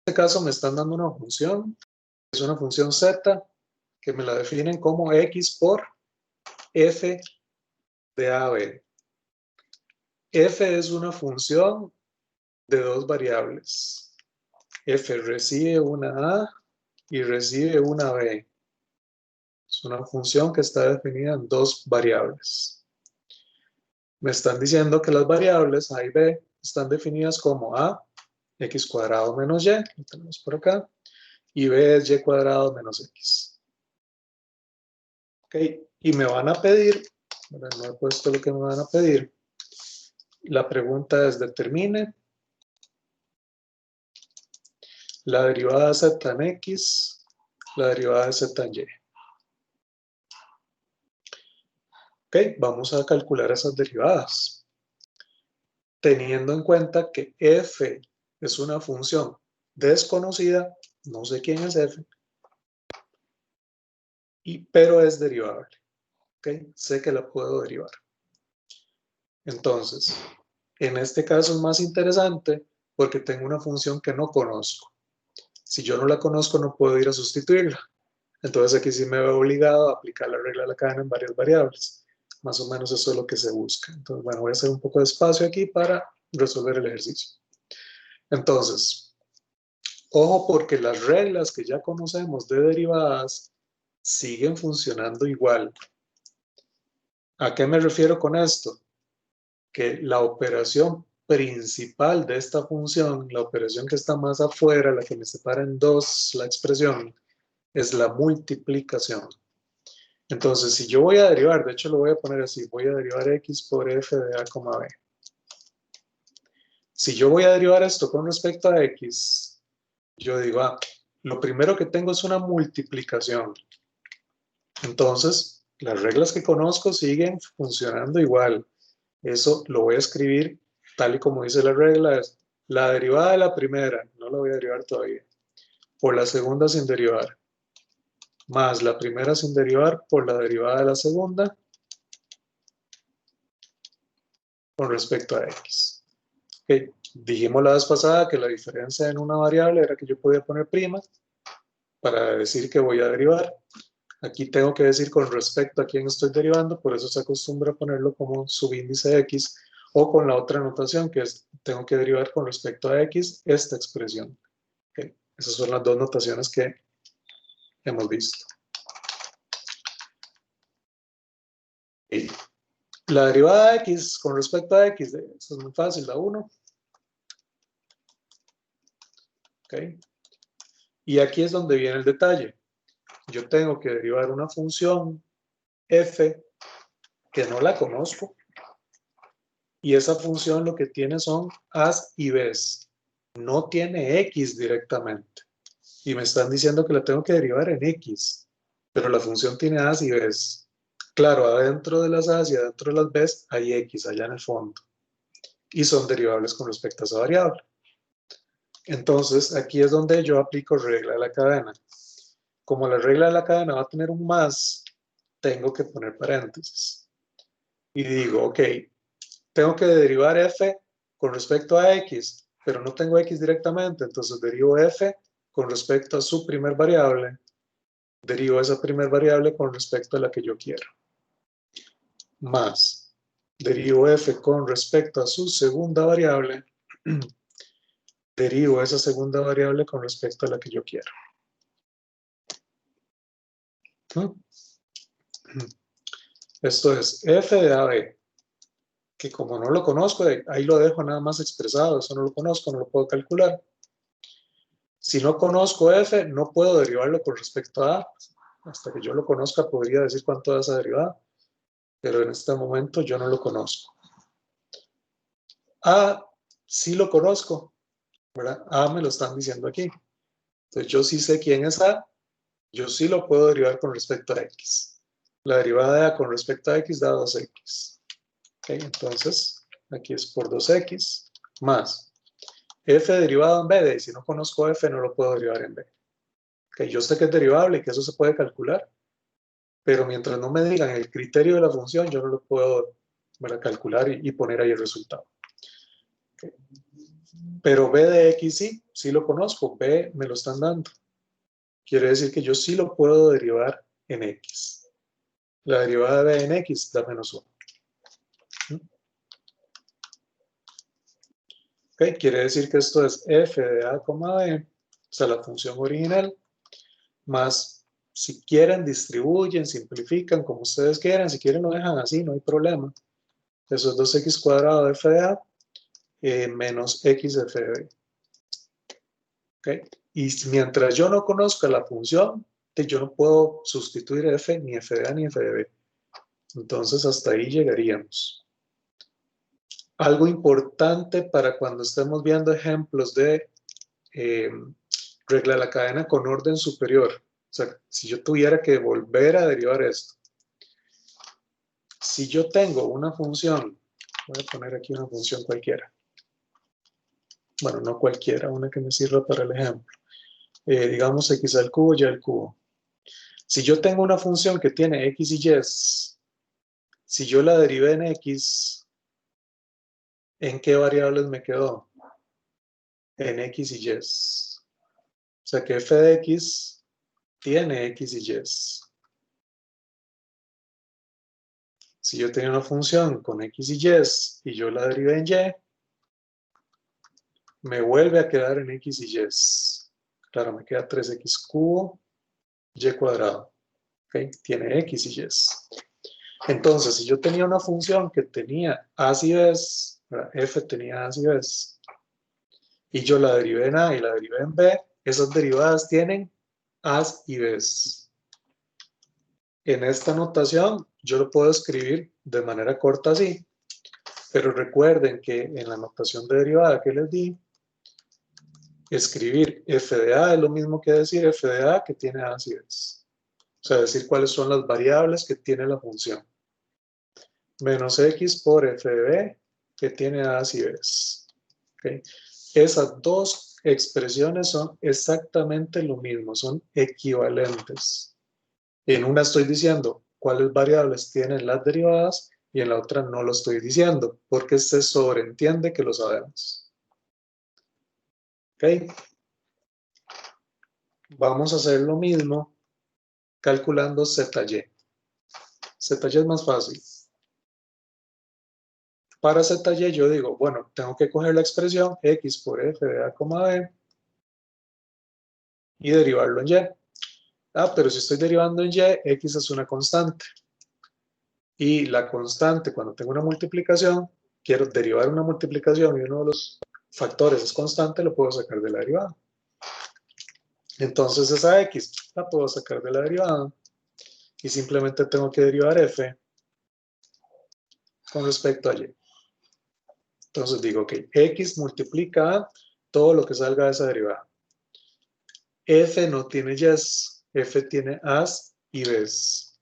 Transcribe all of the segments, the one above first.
este caso me están dando una función, es una función z, que me la definen como x por f de a a b. F es una función de dos variables. F recibe una a y recibe una b. Es una función que está definida en dos variables. Me están diciendo que las variables a y b están definidas como a, x cuadrado menos y, lo tenemos por acá, y b es y cuadrado menos x. Ok, y me van a pedir, no he puesto lo que me van a pedir, la pregunta es determine la derivada de z en x, la derivada de z en y. Ok, vamos a calcular esas derivadas. Teniendo en cuenta que f es una función desconocida, no sé quién es f, pero es derivable. Ok, sé que la puedo derivar. Entonces, en este caso es más interesante porque tengo una función que no conozco. Si yo no la conozco, no puedo ir a sustituirla. Entonces aquí sí me veo obligado a aplicar la regla de la cadena en varias variables. Más o menos eso es lo que se busca. Entonces, bueno, voy a hacer un poco de espacio aquí para resolver el ejercicio. Entonces, ojo porque las reglas que ya conocemos de derivadas siguen funcionando igual. ¿A qué me refiero con esto? Que la operación principal de esta función, la operación que está más afuera, la que me separa en dos la expresión, es la multiplicación. Entonces, si yo voy a derivar, de hecho lo voy a poner así, voy a derivar x por f de a, b. Si yo voy a derivar esto con respecto a x, yo digo, lo primero que tengo es una multiplicación. Entonces, las reglas que conozco siguen funcionando igual. Eso lo voy a escribir tal y como dice la regla, es la derivada de la primera, no la voy a derivar todavía, por la segunda sin derivar, más la primera sin derivar por la derivada de la segunda con respecto a x. Okay. Dijimos la vez pasada que la diferencia en una variable era que yo podía poner prima para decir que voy a derivar. Aquí tengo que decir con respecto a quién estoy derivando, por eso se acostumbra a ponerlo como subíndice x, o con la otra notación que es, tengo que derivar con respecto a x esta expresión. Okay. Esas son las dos notaciones que hemos visto. Okay. La derivada de x con respecto a x, eso es muy fácil, la 1. Okay. Y aquí es donde viene el detalle. Yo tengo que derivar una función f que no la conozco, y esa función lo que tiene son a's y b's, no tiene x directamente, y me están diciendo que la tengo que derivar en x, pero la función tiene a's y b's. Claro, adentro de las a's y adentro de las b's hay x allá en el fondo, y son derivables con respecto a esa variable. Entonces, aquí es donde yo aplico regla de la cadena. Como la regla de la cadena va a tener un más, tengo que poner paréntesis. Y digo, ok, tengo que derivar f con respecto a x, pero no tengo x directamente, entonces derivo f con respecto a su primer variable, derivo esa primer variable con respecto a la que yo quiero, más derivo f con respecto a su segunda variable, derivo esa segunda variable con respecto a la que yo quiero. Esto es f de ab, que como no lo conozco, ahí lo dejo nada más expresado, eso no lo conozco, no lo puedo calcular. Si no conozco f, no puedo derivarlo con respecto a a. Hasta que yo lo conozca podría decir cuánto da esa derivada, pero en este momento yo no lo conozco. A sí lo conozco, ¿verdad? A me lo están diciendo aquí. Entonces yo sí sé quién es A, yo sí lo puedo derivar con respecto a x. La derivada de A con respecto a x da 2x. Okay, entonces aquí es por 2x más f derivado en b, de si no conozco f no lo puedo derivar en b. Okay, yo sé que es derivable y que eso se puede calcular, pero mientras no me digan el criterio de la función, yo no lo puedo, ¿verdad?, calcular y poner ahí el resultado. Okay. Pero b de x sí lo conozco, b me lo están dando. Quiere decir que yo sí lo puedo derivar en x. La derivada de b en x da menos 1. Okay, quiere decir que esto es f de a, b, o sea, la función original, más si quieren distribuyen, simplifican, como ustedes quieran, si quieren lo dejan así, no hay problema. Eso es 2x cuadrado de f de a menos x de f de b. Okay. Y mientras yo no conozca la función, yo no puedo sustituir f, ni f de a, ni f de b. Entonces hasta ahí llegaríamos. Algo importante para cuando estemos viendo ejemplos de regla de la cadena con orden superior. O sea, si yo tuviera que volver a derivar esto. Si yo tengo una función, voy a poner aquí una función cualquiera. Bueno, no cualquiera, una que me sirva para el ejemplo. Digamos x al cubo, y al cubo. Si yo tengo una función que tiene x y y, si yo la derivé en x, ¿en qué variables me quedó? En x y y. O sea que f de x tiene x y y. Si yo tenía una función con x y y yo la derivé en y, me vuelve a quedar en x y y. Claro, me queda 3x cubo y cuadrado. ¿Okay? Tiene x y y. Entonces, si yo tenía una función que tenía a y b, f tenía a y b, y yo la derivé en a y la derivé en b, esas derivadas tienen a y b. En esta notación, yo lo puedo escribir de manera corta así, pero recuerden que en la notación de derivada que les di, escribir f de a es lo mismo que decir f de a que tiene a y b. O sea, decir cuáles son las variables que tiene la función. Menos x por f de b que tiene a y b. ¿Okay? Esas dos expresiones son exactamente lo mismo, son equivalentes. En una estoy diciendo cuáles variables tienen las derivadas y en la otra no lo estoy diciendo, porque se sobreentiende que lo sabemos. ¿Ok? Vamos a hacer lo mismo calculando ZY. ZY es más fácil. Para ZY yo digo, bueno, tengo que coger la expresión x por f de a, b y derivarlo en y. Ah, pero si estoy derivando en y, x es una constante. Y la constante, cuando tengo una multiplicación, quiero derivar una multiplicación y uno de los factores es constante, lo puedo sacar de la derivada. Entonces esa x la puedo sacar de la derivada y simplemente tengo que derivar f con respecto a y. Entonces digo, ok, x multiplica a todo lo que salga de esa derivada. F no tiene yes, f tiene as y b's.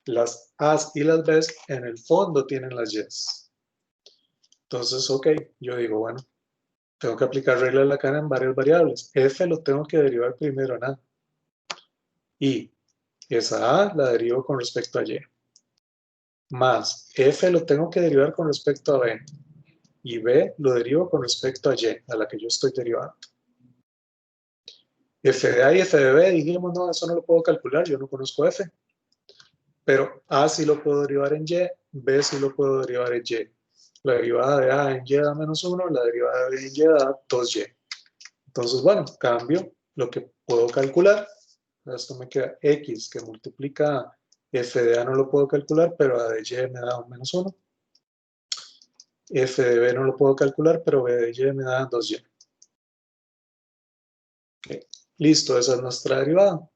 Las as y las b's en el fondo tienen las yes. Entonces, ok, yo digo, bueno, tengo que aplicar regla de la cadena en varias variables. F lo tengo que derivar primero en A. Y esa A la derivo con respecto a Y. Más F lo tengo que derivar con respecto a B. Y B lo derivo con respecto a Y, a la que yo estoy derivando. F de A y F de B, dijimos, no, eso no lo puedo calcular, yo no conozco F. Pero A sí lo puedo derivar en Y, B sí lo puedo derivar en Y. La derivada de A en Y da menos 1, la derivada de B en Y da 2Y. Entonces, bueno, cambio lo que puedo calcular. Esto me queda x que multiplica f de a no lo puedo calcular, pero a de y me da un menos 1. F de b no lo puedo calcular, pero b de y me da 2y. Okay. Listo, esa es nuestra derivada.